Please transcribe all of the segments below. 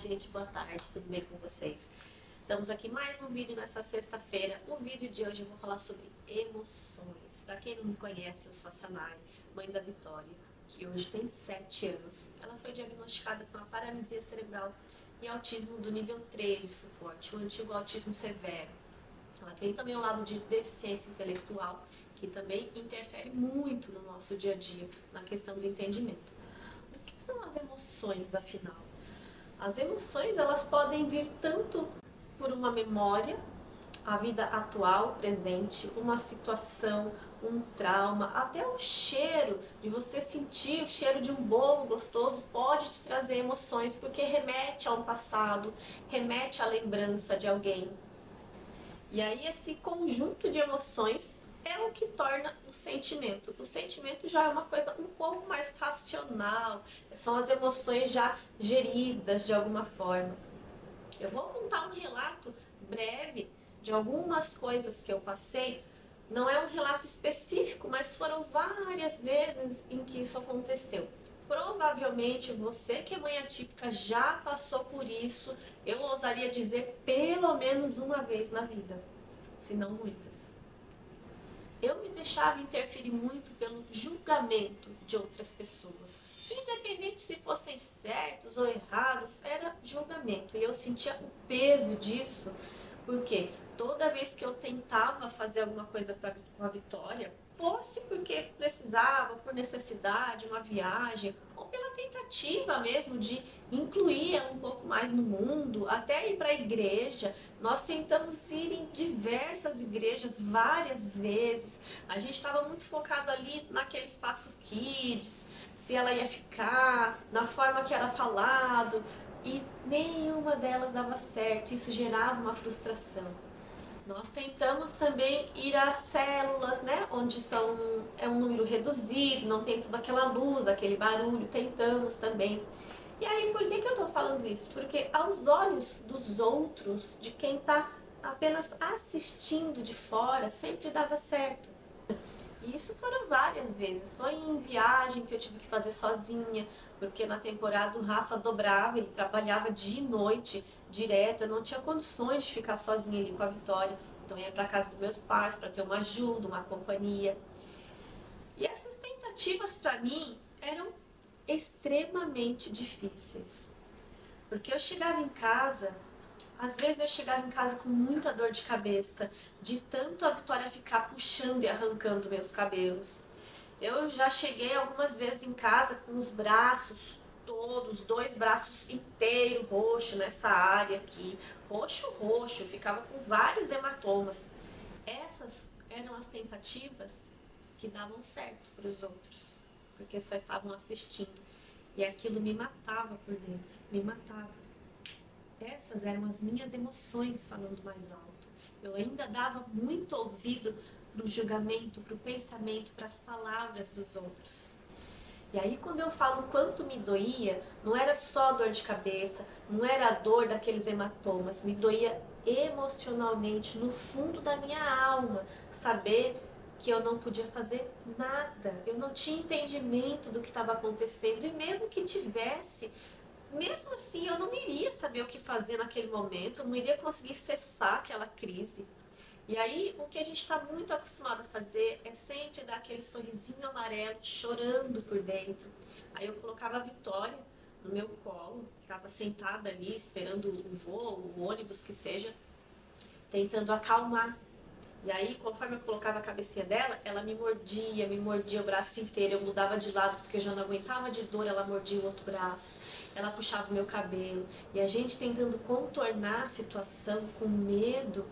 gente, boa tarde, tudo bem com vocês? Estamos aqui mais um vídeo nessa sexta-feira. O vídeo de hoje eu vou falar sobre emoções. Para quem não me conhece, eu sou a Sanai, mãe da Vitória, que hoje tem 7 anos. Ela foi diagnosticada com uma paralisia cerebral e autismo do nível 3 de suporte, o antigo autismo severo. Ela tem também um lado de deficiência intelectual, que também interfere muito no nosso dia a dia, na questão do entendimento. O que são as emoções, afinal? As emoções, elas podem vir tanto por uma memória, a vida atual, presente, uma situação, um trauma, até o cheiro, de você sentir o cheiro de um bolo gostoso pode te trazer emoções, porque remete a um passado, remete à lembrança de alguém. E aí esse conjunto de emoções é o que torna o sentimento. O sentimento já é uma coisa um pouco mais racional, são as emoções já geridas de alguma forma. Eu vou contar um relato breve de algumas coisas que eu passei. Não é um relato específico, mas foram várias vezes em que isso aconteceu. Provavelmente você que é mãe atípica já passou por isso, eu ousaria dizer pelo menos uma vez na vida, se não muitas. Eu me deixava interferir muito pelo julgamento de outras pessoas. Independente se fossem certos ou errados, era julgamento. E eu sentia o peso disso, porque toda vez que eu tentava fazer alguma coisa com a Vitória, fosse porque precisava, por necessidade, uma viagem, ou pela tentativa mesmo de incluir ela um pouco mais no mundo, até ir para a igreja. Nós tentamos ir em diversas igrejas várias vezes. A gente estava muito focado ali naquele espaço kids, se ela ia ficar, na forma que era falado, e nenhuma delas dava certo. Isso gerava uma frustração. Nós tentamos também ir às células, né, onde é um número reduzido, não tem toda aquela luz, aquele barulho, tentamos também. E aí, por que eu estou falando isso? Porque aos olhos dos outros, de quem está apenas assistindo de fora, sempre dava certo. E isso foram várias vezes. Foi em viagem que eu tive que fazer sozinha, porque na temporada o Rafa dobrava, ele trabalhava dia e noite, direto. Eu não tinha condições de ficar sozinha ali com a Vitória. Então eu ia para casa dos meus pais para ter uma ajuda, uma companhia. E essas tentativas para mim eram extremamente difíceis. Porque eu chegava em casa, às vezes eu chegava em casa com muita dor de cabeça, de tanto a Vitória ficar puxando e arrancando meus cabelos. Eu já cheguei algumas vezes em casa com os braços todos, 2 braços inteiros roxo nessa área aqui, roxo, roxo, ficava com vários hematomas. Essas eram as tentativas que davam certo para os outros, porque só estavam assistindo. E aquilo me matava por dentro, me matava. Essas eram as minhas emoções falando mais alto. Eu ainda dava muito ouvido para o julgamento, para o pensamento, para as palavras dos outros. E aí quando eu falo o quanto me doía, não era só dor de cabeça, não era a dor daqueles hematomas, me doía emocionalmente, no fundo da minha alma, saber que eu não podia fazer nada, eu não tinha entendimento do que estava acontecendo, e mesmo que tivesse, mesmo assim eu não iria saber o que fazer naquele momento, eu não iria conseguir cessar aquela crise. E aí, o que a gente está muito acostumado a fazer é sempre dar aquele sorrisinho amarelo, chorando por dentro. Aí eu colocava a Vitória no meu colo, ficava sentada ali, esperando o voo, o ônibus que seja, tentando acalmar. E aí, conforme eu colocava a cabecinha dela, ela me mordia o braço inteiro. Eu mudava de lado porque eu já não aguentava de dor, ela mordia o outro braço. Ela puxava o meu cabelo. E a gente tentando contornar a situação com medo.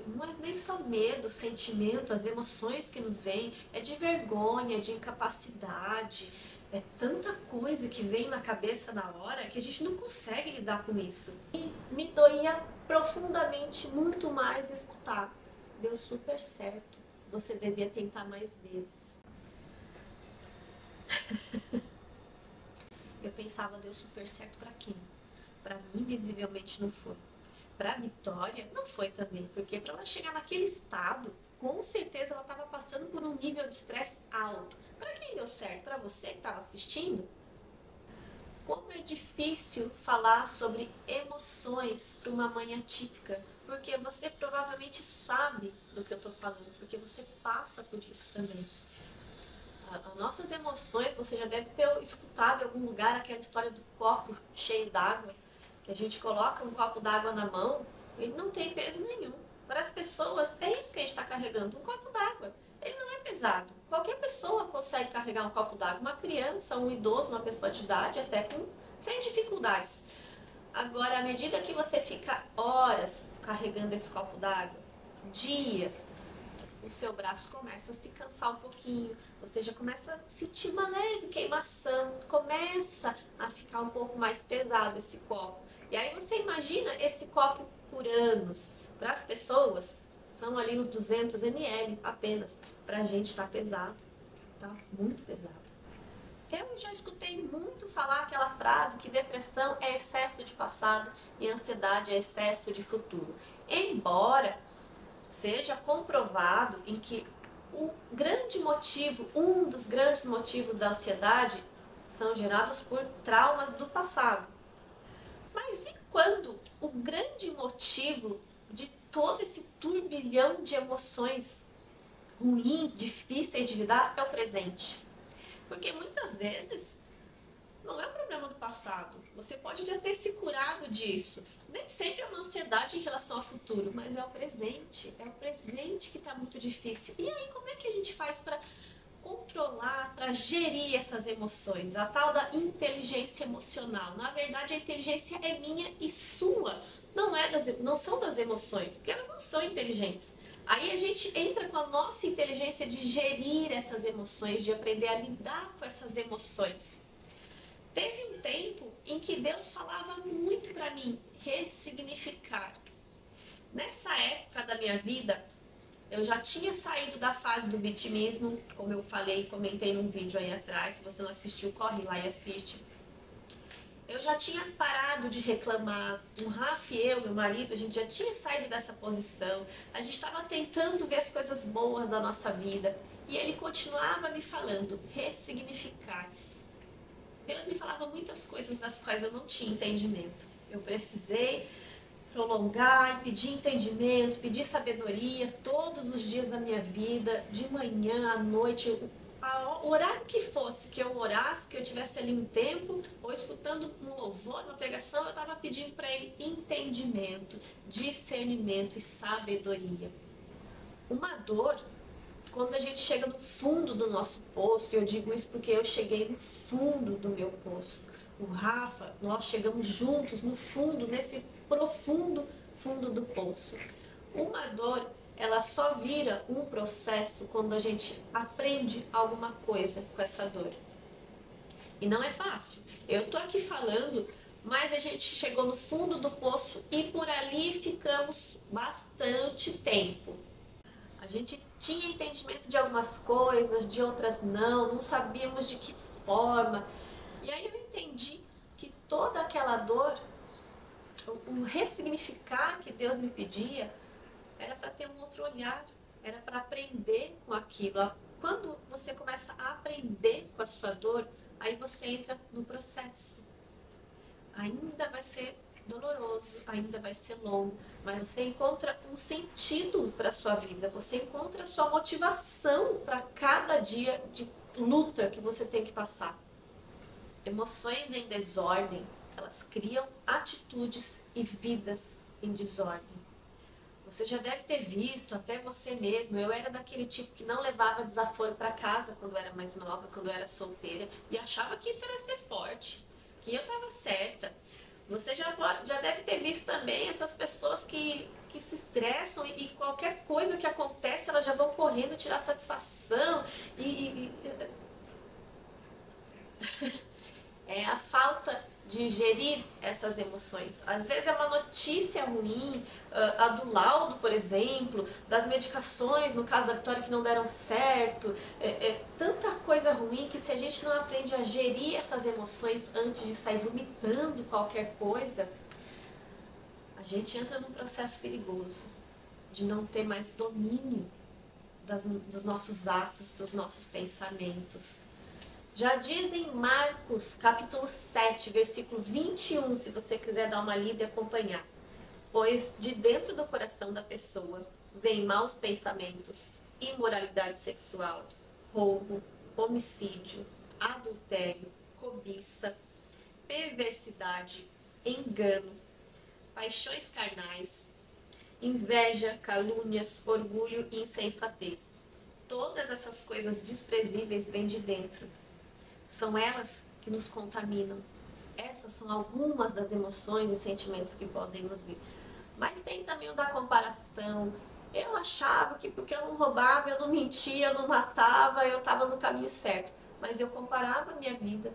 Não é nem só medo, sentimento, as emoções que nos vêm. É de vergonha, de incapacidade. É tanta coisa que vem na cabeça na hora que a gente não consegue lidar com isso. E me doía profundamente, muito mais escutar. Deu super certo. Você devia tentar mais vezes. Eu pensava, deu super certo pra quem? Pra mim, visivelmente não foi. Pra Vitória, não foi também. Porque pra ela chegar naquele estado, com certeza ela estava passando por um nível de estresse alto. Pra quem deu certo? Pra você que estava assistindo? Como é difícil falar sobre emoções para uma mãe atípica, porque você provavelmente sabe do que eu estou falando, porque você passa por isso também. As nossas emoções, você já deve ter escutado em algum lugar aquela história do copo cheio d'água, que a gente coloca um copo d'água na mão, ele não tem peso nenhum. Para as pessoas, é isso que a gente está carregando, um copo d'água. Ele não é pesado. Qualquer pessoa consegue carregar um copo d'água. Uma criança, um idoso, uma pessoa de idade, até sem dificuldades. Agora, à medida que você fica horas carregando esse copo d'água, dias, o seu braço começa a se cansar um pouquinho, você já começa a sentir uma leve queimação, começa a ficar um pouco mais pesado esse copo. E aí você imagina esse copo por anos. Para as pessoas, são ali uns 200 ml apenas. Para a gente está pesado, tá muito pesado. Eu já escutei muito falar aquela frase que depressão é excesso de passado e ansiedade é excesso de futuro. Embora seja comprovado em que o grande motivo, um dos grandes motivos da ansiedade são gerados por traumas do passado. Mas e quando o grande motivo de todo esse turbilhão de emoções ruins, difíceis de lidar é o presente? Porque muitas vezes não é um problema do passado. Você pode já ter se curado disso. Nem sempre é uma ansiedade em relação ao futuro, mas é o presente. É o presente que está muito difícil. E aí, como é que a gente faz para controlar, para gerir essas emoções? A tal da inteligência emocional. Na verdade, a inteligência é minha e sua. Não são das emoções, porque elas não são inteligentes. Aí a gente entra com a nossa inteligência de gerir essas emoções, de aprender a lidar com essas emoções. Teve um tempo em que Deus falava muito para mim, ressignificar. Nessa época da minha vida, eu já tinha saído da fase do vitimismo, como eu falei, comentei num vídeo aí atrás. Se você não assistiu, corre lá e assiste. Eu já tinha parado de reclamar. O Rafa e eu, meu marido, a gente já tinha saído dessa posição. A gente estava tentando ver as coisas boas da nossa vida. E ele continuava me falando, ressignificar. Deus me falava muitas coisas das quais eu não tinha entendimento. Eu precisei prolongar e pedir entendimento, pedir sabedoria todos os dias da minha vida, de manhã, à noite, o horário que fosse, que eu orasse, que eu tivesse ali um tempo, ou escutando um louvor, uma pregação, eu estava pedindo para ele entendimento, discernimento e sabedoria. Uma dor, quando a gente chega no fundo do nosso poço, e eu digo isso porque eu cheguei no fundo do meu poço. O Rafa, nós chegamos juntos no fundo, nesse profundo fundo do poço. Uma dor, ela só vira um processo quando a gente aprende alguma coisa com essa dor. E não é fácil. Eu tô aqui falando, mas a gente chegou no fundo do poço e por ali ficamos bastante tempo. A gente tinha entendimento de algumas coisas, de outras não sabíamos de que forma. E aí eu entendi que toda aquela dor, o ressignificar que Deus me pedia, era para ter um outro olhar, era para aprender com aquilo. Quando você começa a aprender com a sua dor, aí você entra no processo. Ainda vai ser doloroso, ainda vai ser longo, mas você encontra um sentido para a sua vida, você encontra a sua motivação para cada dia de luta que você tem que passar. Emoções em desordem, elas criam atitudes e vidas em desordem. Você já deve ter visto, até você mesmo, eu era daquele tipo que não levava desaforo para casa quando eu era mais nova, quando eu era solteira, e achava que isso era ser forte, que eu estava certa. Você já deve ter visto também essas pessoas que se estressam e qualquer coisa que acontece, elas já vão correndo tirar satisfação. É a falta de gerir essas emoções. Às vezes é uma notícia ruim, a do laudo, por exemplo, das medicações, no caso da Vitória, que não deram certo. Tanta coisa ruim que se a gente não aprende a gerir essas emoções antes de sair vomitando qualquer coisa, a gente entra num processo perigoso de não ter mais domínio dos nossos atos, dos nossos pensamentos. Já diz em Marcos, capítulo 7, versículo 21, se você quiser dar uma lida e acompanhar. Pois de dentro do coração da pessoa vêm maus pensamentos, imoralidade sexual, roubo, homicídio, adultério, cobiça, perversidade, engano, paixões carnais, inveja, calúnias, orgulho e insensatez. Todas essas coisas desprezíveis vêm de dentro. São elas que nos contaminam. Essas são algumas das emoções e sentimentos que podem nos vir. Mas tem também o da comparação. Eu achava que porque eu não roubava, eu não mentia, eu não matava, eu estava no caminho certo. Mas eu comparava a minha vida,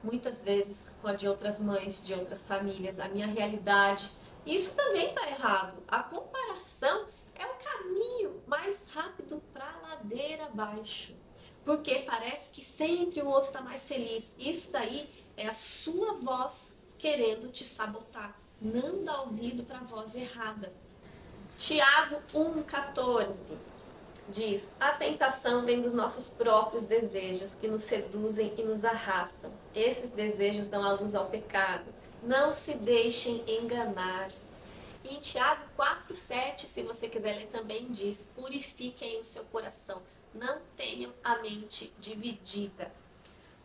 muitas vezes, com a de outras mães, de outras famílias, a minha realidade. Isso também está errado. A comparação é o caminho mais rápido para a ladeira abaixo. Porque parece que sempre o outro está mais feliz. Isso daí é a sua voz querendo te sabotar. Não dá ouvido para a voz errada. Tiago 1,14 diz: a tentação vem dos nossos próprios desejos que nos seduzem e nos arrastam. Esses desejos dão a luz ao pecado. Não se deixem enganar. E em Tiago 4,7, se você quiser ler também, diz: purifiquem o seu coração. Não tenham a mente dividida.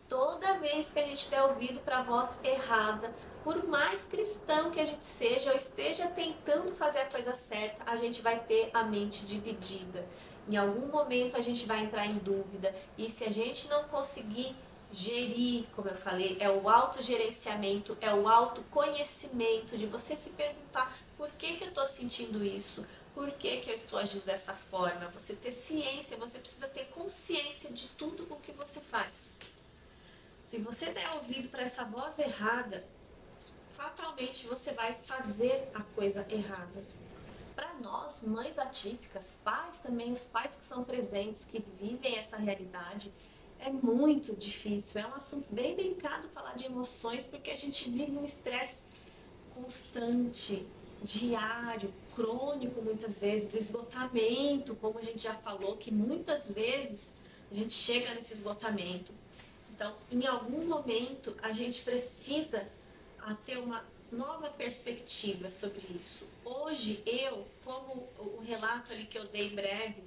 Toda vez que a gente der ouvido para a voz errada, por mais cristão que a gente seja ou esteja tentando fazer a coisa certa, a gente vai ter a mente dividida. Em algum momento a gente vai entrar em dúvida, e se a gente não conseguir gerir, como eu falei, é o autogerenciamento, é o autoconhecimento, de você se perguntar: por que eu estou sentindo isso? Por que eu estou agindo dessa forma? Você ter ciência, você precisa ter consciência de tudo o que você faz. Se você der ouvido para essa voz errada, fatalmente você vai fazer a coisa errada. Para nós, mães atípicas, pais também, os pais que são presentes, que vivem essa realidade, é muito difícil. É um assunto bem delicado falar de emoções, porque a gente vive um estresse constante, diário, crônico muitas vezes, do esgotamento, como a gente já falou, que muitas vezes a gente chega nesse esgotamento. Então, em algum momento, a gente precisa ter uma nova perspectiva sobre isso. Hoje, como o relato ali que eu dei breve,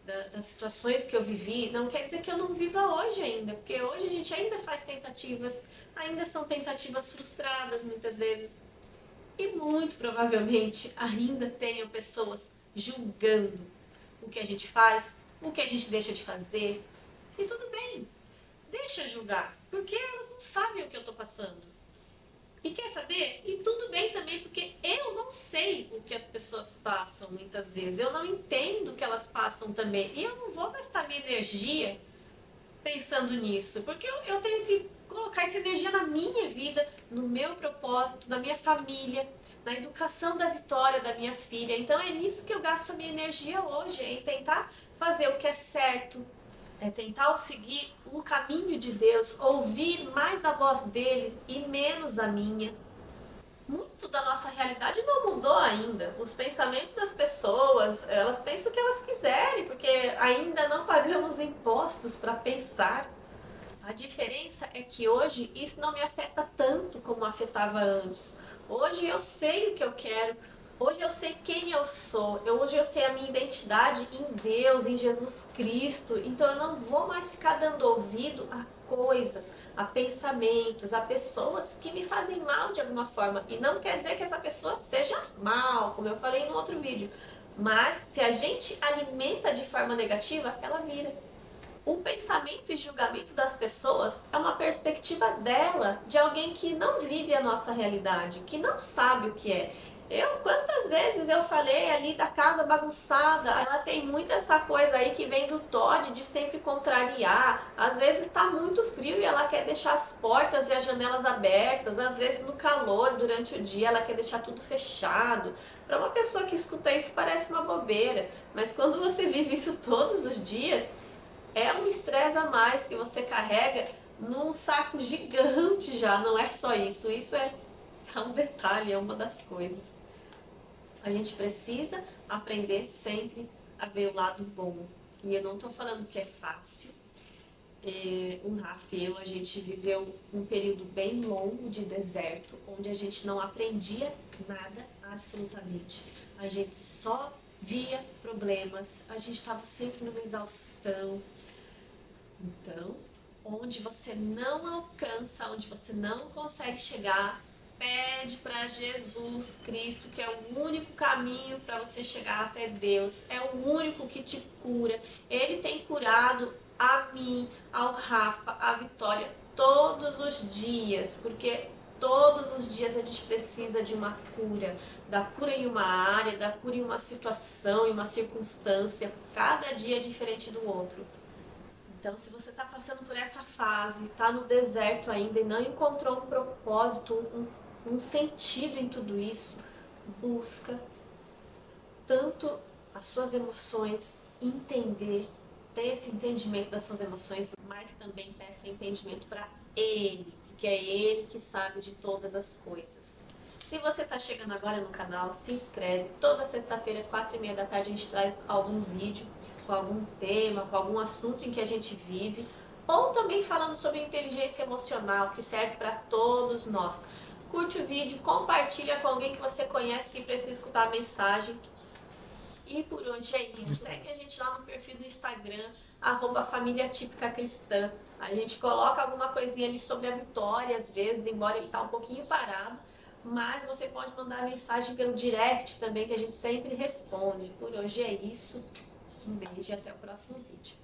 das situações que eu vivi, não quer dizer que eu não viva hoje ainda, porque hoje a gente ainda faz tentativas, ainda são tentativas frustradas muitas vezes, e muito provavelmente ainda tenham pessoas julgando o que a gente faz, o que a gente deixa de fazer, e tudo bem. Deixa julgar, porque elas não sabem o que eu estou passando. E quer saber? E tudo bem também, porque eu não sei o que as pessoas passam muitas vezes. Eu não entendo o que elas passam também. E eu não vou gastar minha energia pensando nisso, porque eu tenho que colocar essa energia na minha vida, no meu propósito, na minha família, na educação da Vitória, da minha filha. Então é nisso que eu gasto a minha energia hoje, é em tentar fazer o que é certo, é tentar seguir o caminho de Deus, ouvir mais a voz dele e menos a minha. Muito da nossa realidade não mudou ainda. Os pensamentos das pessoas, elas pensam o que elas quiserem, porque ainda não pagamos impostos para pensar. A diferença é que hoje isso não me afeta tanto como afetava antes. Hoje eu sei o que eu quero. Hoje eu sei quem eu sou, hoje eu sei a minha identidade em Deus, em Jesus Cristo. Então eu não vou mais ficar dando ouvido a coisas, a pensamentos, a pessoas que me fazem mal de alguma forma. E não quer dizer que essa pessoa seja mal, como eu falei no outro vídeo. Mas se a gente alimenta de forma negativa, ela vira. O pensamento e julgamento das pessoas é uma perspectiva dela, de alguém que não vive a nossa realidade, que não sabe o que é. Quantas vezes eu falei ali da casa bagunçada, ela tem muito essa coisa aí que vem do Todd de sempre contrariar. Às vezes está muito frio e ela quer deixar as portas e as janelas abertas. Às vezes no calor, durante o dia, ela quer deixar tudo fechado. Para uma pessoa que escuta isso parece uma bobeira, mas quando você vive isso todos os dias, é um estresse a mais que você carrega num saco gigante já, não é só isso. Isso é um detalhe, é uma das coisas. A gente precisa aprender sempre a ver o lado bom. E eu não estou falando que é fácil. o Rafa e eu, a gente viveu um período bem longo de deserto, onde a gente não aprendia nada, absolutamente. A gente só via problemas, a gente estava sempre numa exaustão. Então, onde você não alcança, onde você não consegue chegar, pede para Jesus Cristo, que é o único caminho para você chegar até Deus, é o único que te cura. Ele tem curado a mim, ao Rafa, a Vitória, todos os dias, porque todos os dias a gente precisa de uma cura, da cura em uma área, da cura em uma situação, em uma circunstância, cada dia é diferente do outro. Então, se você está passando por essa fase, está no deserto ainda e não encontrou um propósito, um sentido em tudo isso, busca tanto as suas emoções, entender, ter esse entendimento das suas emoções, mas também peça entendimento para Ele, porque é Ele que sabe de todas as coisas. Se você está chegando agora no canal, se inscreve. Toda sexta-feira, 4h30 da tarde, a gente traz algum vídeo com algum tema, com algum assunto em que a gente vive, ou também falando sobre inteligência emocional, que serve para todos nós. Curte o vídeo, compartilha com alguém que você conhece que precisa escutar a mensagem. E por hoje é isso. Segue a gente lá no perfil do Instagram, @família típica cristã. A gente coloca alguma coisinha ali sobre a Vitória, às vezes, embora ele tá um pouquinho parado. Mas você pode mandar mensagem pelo direct também, que a gente sempre responde. Por hoje é isso. Um beijo e até o próximo vídeo.